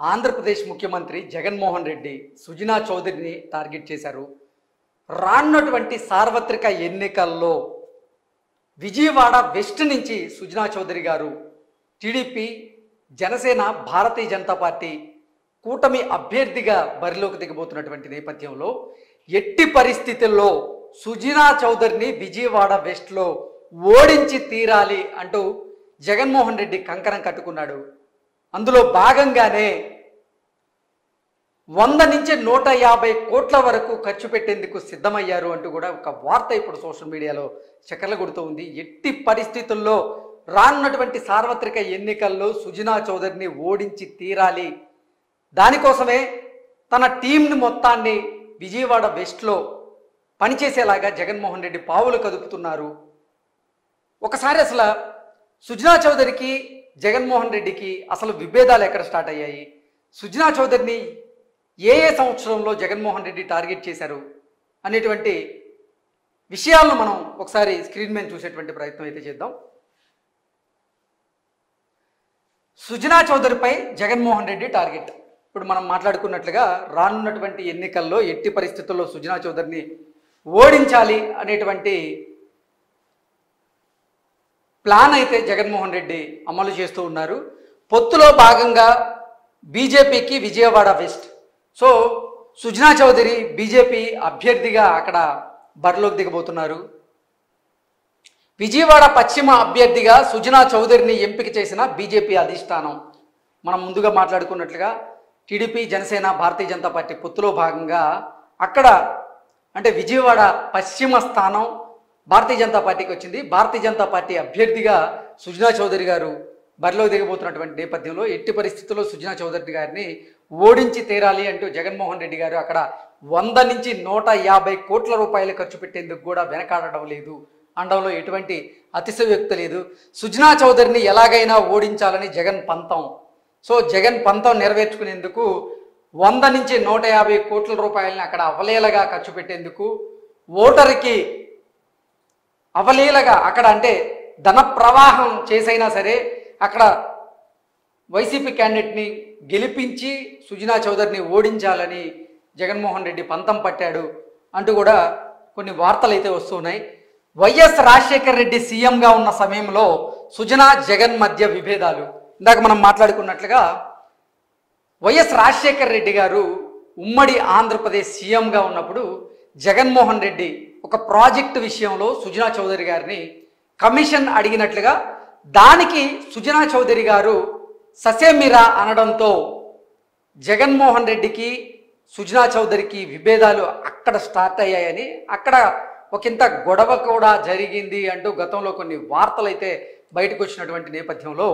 ఆంధ్రప్రదేశ్ ముఖ్యమంత్రి జగన్మోహన్ రెడ్డి సుజనా చౌదరిని టార్గెట్ చేశారు. రానున్నటువంటి సార్వత్రిక ఎన్నికల్లో విజయవాడ వెస్ట్ నుంచి సుజనా చౌదరి గారు టీడీపీ, జనసేన, భారతీయ జనతా పార్టీ కూటమి అభ్యర్థిగా బరిలోకి దిగబోతున్నటువంటి నేపథ్యంలో ఎట్టి పరిస్థితుల్లో సుజనా చౌదరిని విజయవాడ వెస్ట్లో ఓడించి తీరాలి అంటూ జగన్మోహన్ రెడ్డి కంకణం కట్టుకున్నాడు. అందులో భాగంగానే 100 నుంచి 150 కోట్ల వరకు ఖర్చు పెట్టేందుకు సిద్ధమయ్యారు అంటూ కూడా ఒక వార్త ఇప్పుడు సోషల్ మీడియాలో చక్కర్లు కొడుతూ ఉంది. ఎట్టి పరిస్థితుల్లో రానున్నటువంటి సార్వత్రిక ఎన్నికల్లో సుజనా చౌదరిని ఓడించి తీరాలి, దానికోసమే తన టీంని మొత్తాన్ని విజయవాడ వెస్ట్లో పనిచేసేలాగా జగన్మోహన్ రెడ్డి పావులు కదుపుతున్నారు. ఒకసారి అసలు సుజనా చౌదరికి జగన్మోహన్ రెడ్డికి అసలు విభేదాలు ఎక్కడ స్టార్ట్ అయ్యాయి, సుజనా చౌదరిని ఏ సంవత్సరంలో జగన్మోహన్ రెడ్డి టార్గెట్ చేశారు అనేటువంటి విషయాలను మనం ఒకసారి స్క్రీన్ మీద చూసేటువంటి ప్రయత్నం అయితే చేద్దాం. సుజనా చౌదరిపై జగన్మోహన్ రెడ్డి టార్గెట్. ఇప్పుడు మనం మాట్లాడుకున్నట్లుగా రానున్నటువంటి ఎన్నికల్లో ఎట్టి పరిస్థితుల్లో సుజనా చౌదరిని ఓడించాలి అనేటువంటి ప్లాన్ అయితే జగన్మోహన్ రెడ్డి అమలు చేస్తూ ఉన్నారు. పొత్తులో భాగంగా బీజేపీకి Vijayawada west, so Sujana Chowdary BJP అభ్యర్థిగా అక్కడ బరిలోకి దిగబోతున్నారు. విజయవాడ పశ్చిమ అభ్యర్థిగా సుజనా చౌదరిని ఎంపిక చేసిన బీజేపీ అధిష్టానం. మనం ముందుగా మాట్లాడుకున్నట్లుగా టీడీపీ, జనసేన, భారతీయ జనతా పార్టీ పొత్తులో భాగంగా అక్కడ అంటే విజయవాడ పశ్చిమ స్థానం భారతీయ జనతా పార్టీకి వచ్చింది. భారతీయ జనతా పార్టీ అభ్యర్థిగా సుజనా చౌదరి గారు బరిలోకి దిగబోతున్నటువంటి నేపథ్యంలో ఎట్టి పరిస్థితుల్లో సుజనా చౌదరి గారిని ఓడించి తీరాలి అంటూ జగన్మోహన్ రెడ్డి గారు అక్కడ 100 నుంచి 150 కోట్ల రూపాయలు ఖర్చు పెట్టేందుకు కూడా వెనకాడడం లేదు అనడంలో ఎటువంటి అతిశయోక్తి లేదు. సుజనా చౌదరిని ఎలాగైనా ఓడించాలని జగన్ పంతం. సో జగన్ పంతం నెరవేర్చుకునేందుకు 100 నుంచి 150 కోట్ల రూపాయలని అక్కడ అవలీలగా ఖర్చు పెట్టేందుకు, ఓటరికి అవలీలగా అక్కడ అంటే ధన ప్రవాహం చేసైనా సరే అక్కడ వైసీపీ క్యాండిడేట్ని గెలిపించి సుజనా చౌదరిని ఓడించాలని జగన్మోహన్ రెడ్డి పంతం పట్టాడు అంటూ కూడా కొన్ని వార్తలు అయితే వస్తున్నాయి. వైఎస్ రాజశేఖర్ రెడ్డి సీఎంగా ఉన్న సమయంలో సుజనా జగన్ మధ్య విభేదాలు. ఇందాక మనం మాట్లాడుకున్నట్లుగా వైఎస్ రాజశేఖర్ రెడ్డి గారు ఉమ్మడి ఆంధ్రప్రదేశ్ సీఎంగా ఉన్నప్పుడు జగన్మోహన్ రెడ్డి ఒక ప్రాజెక్టు విషయంలో సుజనా చౌదరి గారిని కమిషన్ అడిగినట్లుగా, దానికి సుజనా చౌదరి గారు ససేమిరా అనడంతో జగన్మోహన్ రెడ్డికి సుజనా చౌదరికి విభేదాలు అక్కడ స్టార్ట్ అయ్యాయని, అక్కడ ఒకంత గొడవ కూడా జరిగింది అంటూ గతంలో కొన్ని వార్తలు అయితే బయటకు వచ్చినటువంటి నేపథ్యంలో,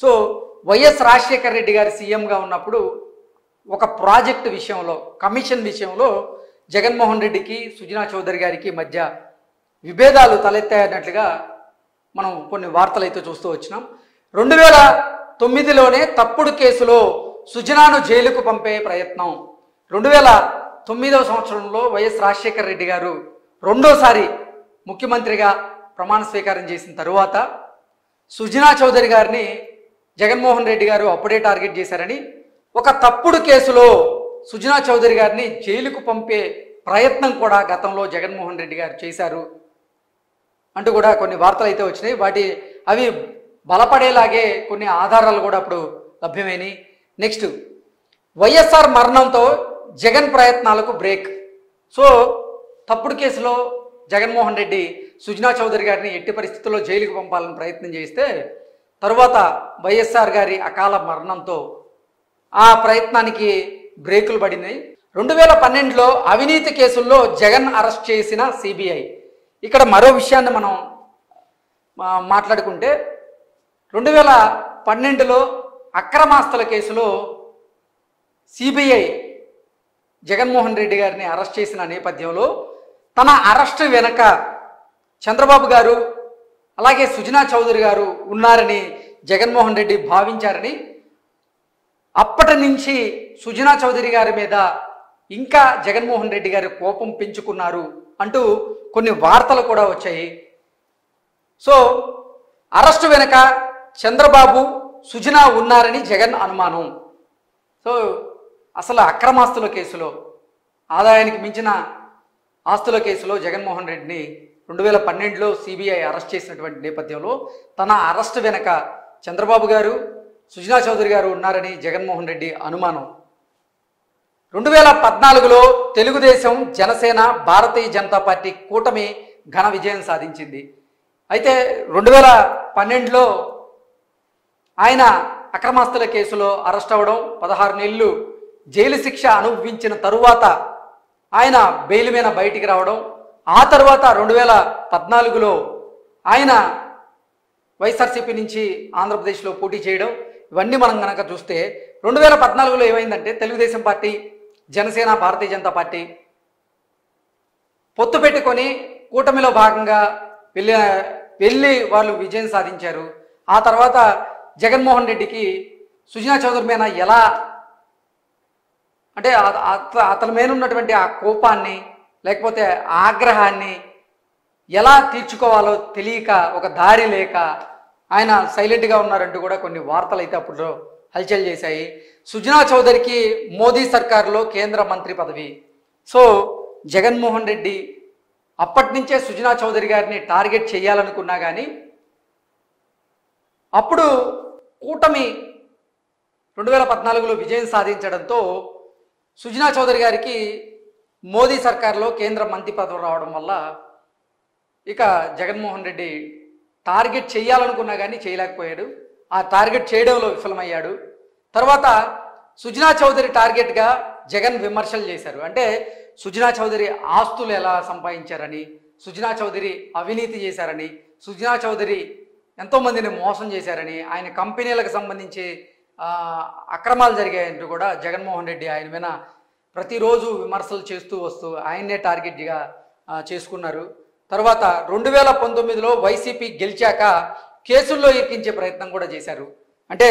సో వైఎస్ రాజశేఖర్ రెడ్డి గారి సీఎంగా ఉన్నప్పుడు ఒక ప్రాజెక్టు విషయంలో, కమిషన్ విషయంలో జగన్మోహన్ రెడ్డికి సుజనా చౌదరి గారికి మధ్య విభేదాలు తలెత్తాయన్నట్లుగా మనం కొన్ని వార్తలు అయితే చూస్తూ వచ్చినాం. 2009లోనే తప్పుడు కేసులో సుజనాను జైలుకు పంపే ప్రయత్నం. 2009వ సంవత్సరంలో వైఎస్ రాజశేఖర్ రెడ్డి గారు రెండోసారి ముఖ్యమంత్రిగా ప్రమాణ స్వీకారం చేసిన తరువాత సుజనా చౌదరి గారిని జగన్మోహన్ రెడ్డి గారు అప్పుడే టార్గెట్ చేశారని, ఒక తప్పుడు కేసులో సుజనా చౌదరి గారిని జైలుకు పంపే ప్రయత్నం కూడా గతంలో జగన్మోహన్ రెడ్డి గారు చేశారు అంటూ కూడా కొన్ని వార్తలు అయితే వచ్చినాయి. అవి బలపడేలాగే కొన్ని ఆధారాలు కూడా అప్పుడు లభ్యమైనాయి. నెక్స్ట్, వైఎస్ఆర్ మరణంతో జగన్ ప్రయత్నాలకు బ్రేక్. సో తప్పుడు కేసులో జగన్మోహన్ రెడ్డి సుజనా చౌదరి గారిని ఎట్టి పరిస్థితుల్లో జైలుకు పంపాలని ప్రయత్నం చేస్తే తరువాత వైఎస్ఆర్ గారి అకాల మరణంతో ఆ ప్రయత్నానికి బ్రేకులు పడినాయి. 2012లో అవినీతి కేసుల్లో జగన్ అరెస్ట్ చేసిన సిబిఐ. ఇక్కడ మరో విషయాన్ని మనం మాట్లాడుకుంటే 2012లో అక్రమాస్తుల కేసులో సిబిఐ జగన్మోహన్ రెడ్డి గారిని అరెస్ట్ చేసిన నేపథ్యంలో తన అరెస్టు వెనక చంద్రబాబు గారు అలాగే సుజనా చౌదరి గారు ఉన్నారని జగన్మోహన్ రెడ్డి భావించారని, అప్పటి నుంచి సుజనా చౌదరి గారి మీద ఇంకా జగన్మోహన్ రెడ్డి గారి కోపం పెంచుకున్నారు అంటూ కొన్ని వార్తలు కూడా వచ్చాయి. సో అరెస్టు వెనక చంద్రబాబు, సుజనా ఉన్నారని జగన్ అనుమానం. సో అసలు అక్రమాస్తుల కేసులో, ఆదాయానికి మించిన ఆస్తుల కేసులో జగన్మోహన్ రెడ్డిని 2012లో సిబిఐ అరెస్ట్ చేసినటువంటి నేపథ్యంలో తన అరెస్ట్ వెనక చంద్రబాబు గారు, సుజనా చౌదరి గారు ఉన్నారని జగన్మోహన్ రెడ్డి అనుమానం. 2014లో తెలుగుదేశం, జనసేన, భారతీయ జనతా పార్టీ కూటమి ఘన విజయం సాధించింది. అయితే 2012లో ఆయన అక్రమాస్తుల కేసులో అరెస్ట్ అవ్వడం, 16 నెలలు జైలు శిక్ష అనుభవించిన తరువాత ఆయన బెయిల్ మీద బయటికి రావడం, ఆ తర్వాత 2014లో ఆయన వైఎస్ఆర్సీపీ నుంచి ఆంధ్రప్రదేశ్లో పోటీ చేయడం, ఇవన్నీ మనం కనుక చూస్తే 2014లో ఏమైందంటే తెలుగుదేశం పార్టీ, జనసేన, భారతీయ జనతా పార్టీ పొత్తు పెట్టుకొని కూటమిలో భాగంగా వెళ్ళి వాళ్ళు విజయం సాధించారు. ఆ తర్వాత జగన్మోహన్ రెడ్డికి సుజనా చౌదరి మీద ఎలా అంటే అతని మీద ఉన్నటువంటి ఆ కోపాన్ని లేకపోతే ఆగ్రహాన్ని ఎలా తీర్చుకోవాలో తెలియక, ఒక దారి లేక ఆయన సైలెంట్గా ఉన్నారంటూ కూడా కొన్ని వార్తలు అయితే అప్పుడు హల్చల్ చేశాయి. సుజనా చౌదరికి మోదీ సర్కారులో కేంద్ర మంత్రి పదవి. సో జగన్మోహన్ రెడ్డి అప్పటి నుంచే సుజనా చౌదరి గారిని టార్గెట్ చేయాలనుకున్నా కానీ అప్పుడు కూటమి 2014లో విజయం సాధించడంతో సుజనా చౌదరి గారికి మోదీ సర్కార్లో కేంద్ర మంత్రి పదవి రావడం వల్ల ఇక జగన్మోహన్ రెడ్డి టార్గెట్ చేయాలనుకున్నా కానీ చేయలేకపోయాడు. ఆ టార్గెట్ చేయడంలో విఫలమయ్యాడు. తర్వాత సుజనా చౌదరి టార్గెట్గా జగన్ విమర్శలు చేశారు. అంటే సుజనా చౌదరి ఆస్తులు ఎలా సంపాదించారని, సుజనా చౌదరి అవినీతి చేశారని, సుజనా చౌదరి ఎంతోమందిని మోసం చేశారని, ఆయన కంపెనీలకు సంబంధించి అక్రమాలు జరిగాయంటూ కూడా జగన్మోహన్ రెడ్డి ఆయన మీద ప్రతిరోజు విమర్శలు చేస్తూ వస్తూ ఆయన్నే టార్గెట్గా చేసుకున్నారు. తర్వాత 2019లో వైసీపీ గెలిచాక కేసుల్లో ఇరికించే ప్రయత్నం కూడా చేశారు. అంటే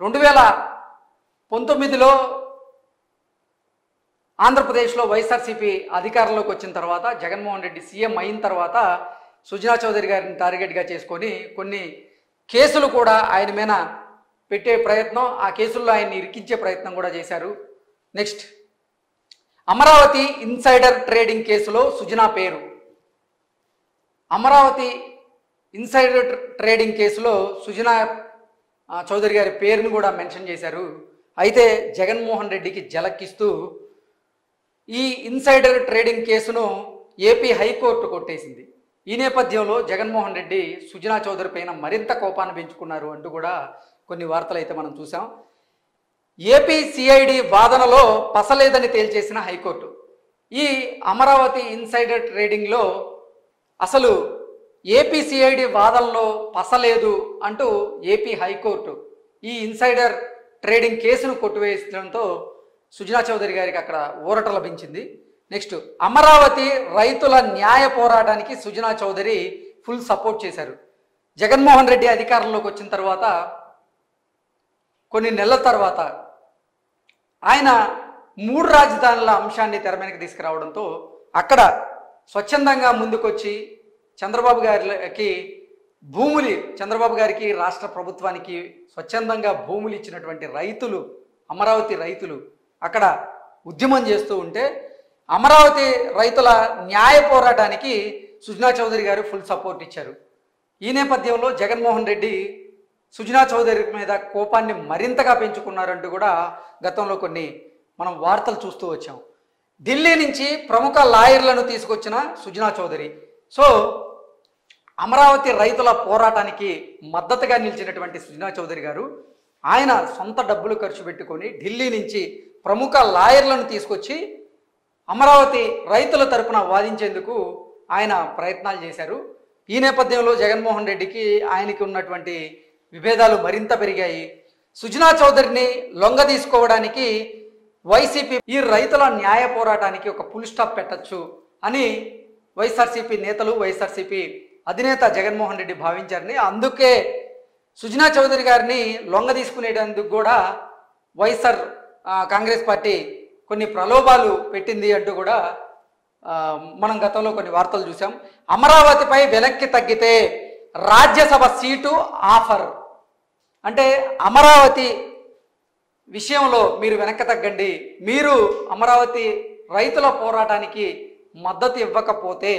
2019లో ఆంధ్రప్రదేశ్లో వైఎస్ఆర్సీపీ అధికారంలోకి వచ్చిన తర్వాత, జగన్మోహన్ రెడ్డి సీఎం అయిన తర్వాత సుజనా చౌదరి గారిని టార్గెట్గా చేసుకొని కొన్ని కేసులు కూడా ఆయన మీద పెట్టే ప్రయత్నం, ఆ కేసుల్లో ఆయన్ని ఇరికించే ప్రయత్నం కూడా చేశారు. నెక్స్ట్ అమరావతి ఇన్సైడర్ ట్రేడింగ్ కేసులో సుజనా పేరు. అమరావతి ఇన్సైడర్ ట్రేడింగ్ కేసులో సుజనా చౌదరి గారి పేరును కూడా మెన్షన్ చేశారు. అయితే జగన్మోహన్ రెడ్డికి జలక్కిస్తూ ఈ ఇన్సైడర్ ట్రేడింగ్ కేసును ఏపీ హైకోర్టు కొట్టేసింది. ఈ నేపథ్యంలో జగన్మోహన్ రెడ్డి సుజనా చౌదరి పైన మరింత కోపాన్ని పెంచుకున్నారు అంటూ కూడా కొన్ని వార్తలు అయితే మనం చూసాం. ఏపీ సిఐడి వాదనలో పసలేదని తేల్చేసిన హైకోర్టు. ఈ అమరావతి ఇన్సైడర్ ట్రేడింగ్లో అసలు ఏపీ సిఐడి వాదనలో పసలేదు అంటూ ఏపీ హైకోర్టు ఈ ఇన్సైడర్ ట్రేడింగ్ కేసును కొట్టివేయడంతో సుజనా చౌదరి గారికి అక్కడ ఊరట లభించింది. నెక్స్ట్ అమరావతి రైతుల న్యాయ పోరాటానికి సుజనా చౌదరి ఫుల్ సపోర్ట్ చేశారు. జగన్మోహన్ రెడ్డి అధికారంలోకి వచ్చిన తర్వాత కొన్ని నెలల తర్వాత ఆయన 3 రాజధానుల అంశాన్ని తెర మీదకి తీసుకురావడంతో అక్కడ స్వచ్ఛందంగా ముందుకొచ్చి చంద్రబాబు గారికి రాష్ట్ర ప్రభుత్వానికి స్వచ్ఛందంగా భూములు ఇచ్చినటువంటి రైతులు, అమరావతి రైతులు అక్కడ ఉద్యమం చేస్తూ ఉంటే అమరావతి రైతుల న్యాయ పోరాటానికి సుజనా చౌదరి గారు ఫుల్ సపోర్ట్ ఇచ్చారు. ఈ నేపథ్యంలో జగన్మోహన్ రెడ్డి సుజనా చౌదరి మీద కోపాన్ని మరింతగా పెంచుకున్నారంటూ కూడా గతంలో కొన్ని మనం వార్తలు చూస్తూ వచ్చాం. ఢిల్లీ నుంచి ప్రముఖ లాయర్లను తీసుకొచ్చిన సుజనా చౌదరి. సో అమరావతి రైతుల పోరాటానికి మద్దతుగా నిలిచినటువంటి సుజనా చౌదరి గారు ఆయన సొంత డబ్బులు ఖర్చు పెట్టుకొని ఢిల్లీ నుంచి ప్రముఖ లాయర్లను తీసుకొచ్చి అమరావతి రైతుల తరపున వాదించేందుకు ఆయన ప్రయత్నాలు చేశారు. ఈ నేపథ్యంలో జగన్మోహన్ రెడ్డికి ఆయనకి ఉన్నటువంటి విభేదాలు మరింత పెరిగాయి. సుజనా చౌదరిని లొంగ తీసుకోవడానికి వైసీపీ ఈ రైతుల న్యాయ పోరాటానికి ఒక ఫుల్ స్టాప్ పెట్టచ్చు అని వైఎస్ఆర్సీపీ నేతలు, వైఎస్ఆర్సీపీ అధినేత జగన్మోహన్ రెడ్డి భావించారని, అందుకే సుజనా చౌదరి గారిని లొంగ తీసుకునేటందుకు కూడా వైఎస్ఆర్ కాంగ్రెస్ పార్టీ కొన్ని ప్రలోభాలు పెట్టింది అంటూ కూడా మనం గతంలో కొన్ని వార్తలు చూసాం. అమరావతిపై వెనక్కి తగ్గితే రాజ్యసభ సీటు ఆఫర్. అంటే అమరావతి విషయంలో మీరు వెనక్కి తగ్గండి, మీరు అమరావతి రైతుల పోరాటానికి మద్దతు ఇవ్వకపోతే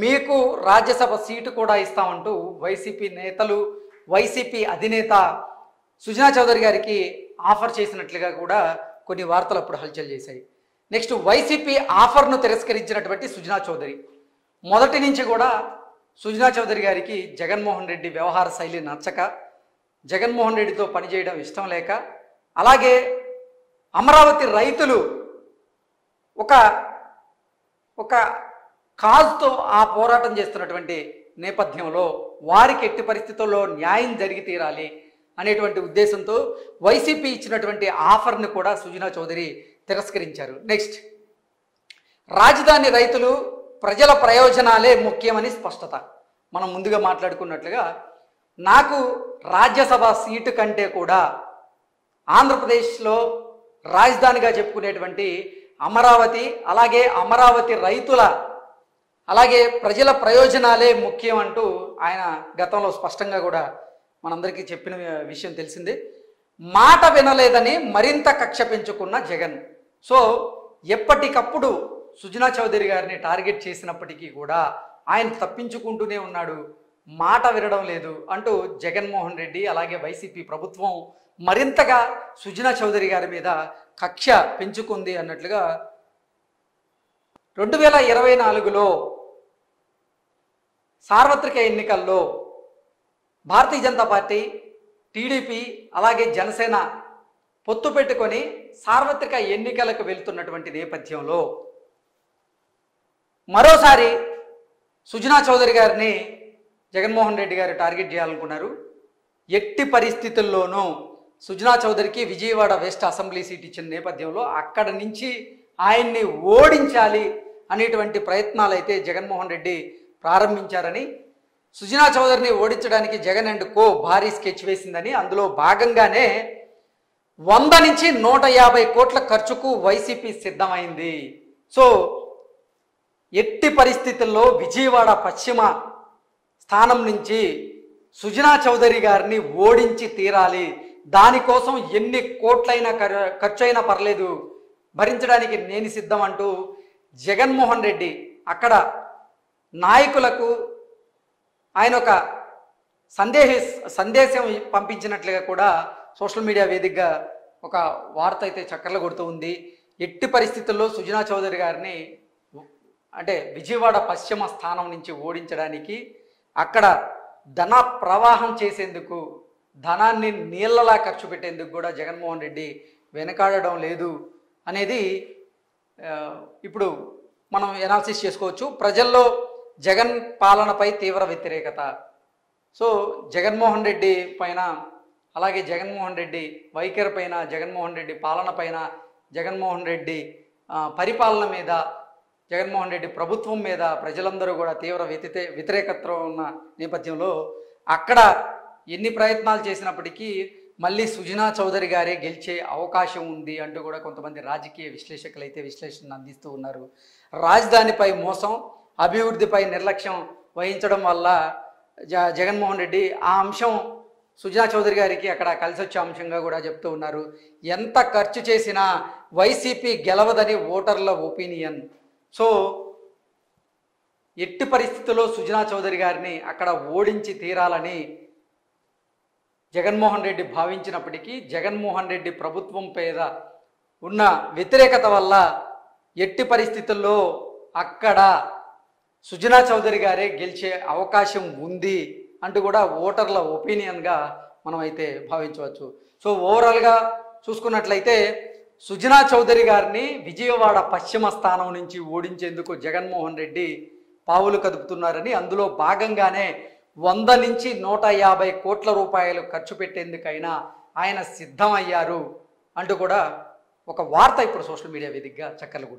మీకు రాజ్యసభ సీటు కూడా ఇస్తామంటూ వైసీపీ నేతలు, వైసీపీ అధినేత సుజనా చౌదరి గారికి ఆఫర్ చేసినట్లుగా కూడా కొన్ని వార్తలు అప్పుడు హల్చల్ చేశాయి. నెక్స్ట్, వైసీపీ ఆఫర్ను తిరస్కరించినటువంటి సుజనా చౌదరి మొదటి నుంచి కూడా సుజనా చౌదరి గారికి జగన్మోహన్ రెడ్డి వ్యవహార శైలి నచ్చక, జగన్మోహన్ రెడ్డితో పనిచేయడం ఇష్టం లేక, అలాగే అమరావతి రైతులు ఒక కాజ్తో ఆ పోరాటం చేస్తున్నటువంటి నేపథ్యంలో వారికి ఎట్టి పరిస్థితుల్లో న్యాయం జరిగి తీరాలి అనేటువంటి ఉద్దేశంతో వైసీపీ ఇచ్చినటువంటి ఆఫర్ని కూడా సుజనా చౌదరి తిరస్కరించారు. నెక్స్ట్, రాజధాని రైతులు ప్రజల ప్రయోజనాలే ముఖ్యమని స్పష్టత. మనం ముందుగా మాట్లాడుకున్నట్లుగా నాకు రాజ్యసభ సీటు కంటే కూడా ఆంధ్రప్రదేశ్లో రాజధానిగా చెప్పుకునేటువంటి అమరావతి, అలాగే అమరావతి రైతుల, అలాగే ప్రజల ప్రయోజనాలే ముఖ్యం అంటూ ఆయన గతంలో స్పష్టంగా కూడా మనందరికీ చెప్పిన విషయం తెలిసిందే. మాట వినలేదని మరింత కక్ష పెంచుకున్న జగన్. సో ఎప్పటికప్పుడు సుజనా చౌదరి గారిని టార్గెట్ చేసినప్పటికీ కూడా ఆయన తప్పించుకుంటూనే ఉన్నాడు, మాట వినడం లేదు అంటూ జగన్మోహన్ రెడ్డి అలాగే వైసీపీ ప్రభుత్వం మరింతగా సుజనా చౌదరి గారి మీద కక్ష పెంచుకుంది అన్నట్లుగా 2024లో సార్వత్రిక ఎన్నికల్లో భారతీయ జనతా పార్టీ, టీడీపీ అలాగే జనసేన పొత్తు పెట్టుకొని సార్వత్రిక ఎన్నికలకు వెళ్తున్నటువంటి నేపథ్యంలో మరోసారి సుజనా చౌదరి గారిని జగన్మోహన్ రెడ్డి గారు టార్గెట్ చేయాలనుకున్నారు. ఎట్టి పరిస్థితుల్లోనూ సుజనా చౌదరికి విజయవాడ వెస్ట్ అసెంబ్లీ సీట్ ఇచ్చిన నేపథ్యంలో అక్కడ నుంచి ఆయన్ని ఓడించాలి అనేటువంటి ప్రయత్నాలు అయితే జగన్మోహన్ రెడ్డి ప్రారంభించారని, సుజనా చౌదరిని ఓడించడానికి జగన్ అండ్ కో భారీ స్కెచ్ వేసిందని, అందులో భాగంగానే 100 నుంచి 150 కోట్ల ఖర్చుకు వైసీపీ సిద్ధమైంది. సో ఎట్టి పరిస్థితుల్లో విజయవాడ పశ్చిమ స్థానం నుంచి సుజనా చౌదరి గారిని ఓడించి తీరాలి, దానికోసం ఎన్ని కోట్లైనా ఖర్చు అయినా పర్లేదు భరించడానికి నేను సిద్ధం అంటూ జగన్మోహన్ రెడ్డి అక్కడ నాయకులకు ఆయన ఒక సందేశం పంపించినట్లుగా కూడా సోషల్ మీడియా వేదికగా ఒక వార్త అయితే చక్కర్లు కొడుతూ ఉంది. ఎట్టి పరిస్థితుల్లో సుజనా చౌదరి గారిని అంటే విజయవాడ పశ్చిమ స్థానం నుంచి ఓడించడానికి, అక్కడ ధన ప్రవాహం చేసేందుకు, ధనాన్ని నీళ్ళలా ఖర్చు పెట్టేందుకు కూడా జగన్మోహన్ రెడ్డి వెనకాడడం లేదు అనేది ఇప్పుడు మనం ఎనాలిసిస్ చేసుకోవచ్చు. ప్రజల్లో జగన్ పాలనపై తీవ్ర వ్యతిరేకత. సో జగన్మోహన్ రెడ్డి పైన, అలాగే జగన్మోహన్ రెడ్డి వైఖరి పైన, జగన్మోహన్ రెడ్డి పాలన పైన, జగన్మోహన్ రెడ్డి పరిపాలన మీద, జగన్మోహన్ రెడ్డి ప్రభుత్వం మీద ప్రజలందరూ కూడా తీవ్ర వ్యతిరేకతతో ఉన్న నేపథ్యంలో అక్కడ ఎన్ని ప్రయత్నాలు చేసినప్పటికీ మళ్ళీ సుజనా చౌదరి గారే గెలిచే అవకాశం ఉంది అంటూ కూడా కొంతమంది రాజకీయ విశ్లేషకులు అయితే విశ్లేషణ అందిస్తూ ఉన్నారు. రాజధానిపై మోసం, అభివృద్ధిపై నిర్లక్ష్యం వహించడం వల్ల జగన్మోహన్ రెడ్డి ఆ అంశం సుజనా చౌదరి గారికి అక్కడ కలిసి వచ్చే అంశంగా కూడా చెప్తూ ఉన్నారు. ఎంత ఖర్చు చేసినా వైసీపీ గెలవదని ఓటర్ల ఒపీనియన్. సో ఎట్టి పరిస్థితుల్లో సుజనా చౌదరి గారిని అక్కడ ఓడించి తీరాలని జగన్మోహన్ రెడ్డి భావించినప్పటికీ జగన్మోహన్ రెడ్డి ప్రభుత్వం మీద ఉన్న వ్యతిరేకత వల్ల ఎట్టి పరిస్థితుల్లో అక్కడ సుజనా చౌదరి గారే గెలిచే అవకాశం ఉంది అంటూ కూడా ఓటర్ల ఒపీనియన్గా మనం అయితే భావించవచ్చు. సో ఓవరాల్గా చూసుకున్నట్లయితే సుజనా చౌదరి గారిని విజయవాడ పశ్చిమ స్థానం నుంచి ఓడించేందుకు జగన్మోహన్ రెడ్డి పావులు కదుపుతున్నారని, అందులో భాగంగానే 100 నుంచి 150 కోట్ల రూపాయలు ఖర్చు పెట్టేందుకైనా ఆయన సిద్ధమయ్యారు అంటూ కూడా ఒక వార్త ఇప్పుడు సోషల్ మీడియా వేదికగా చక్కర్లు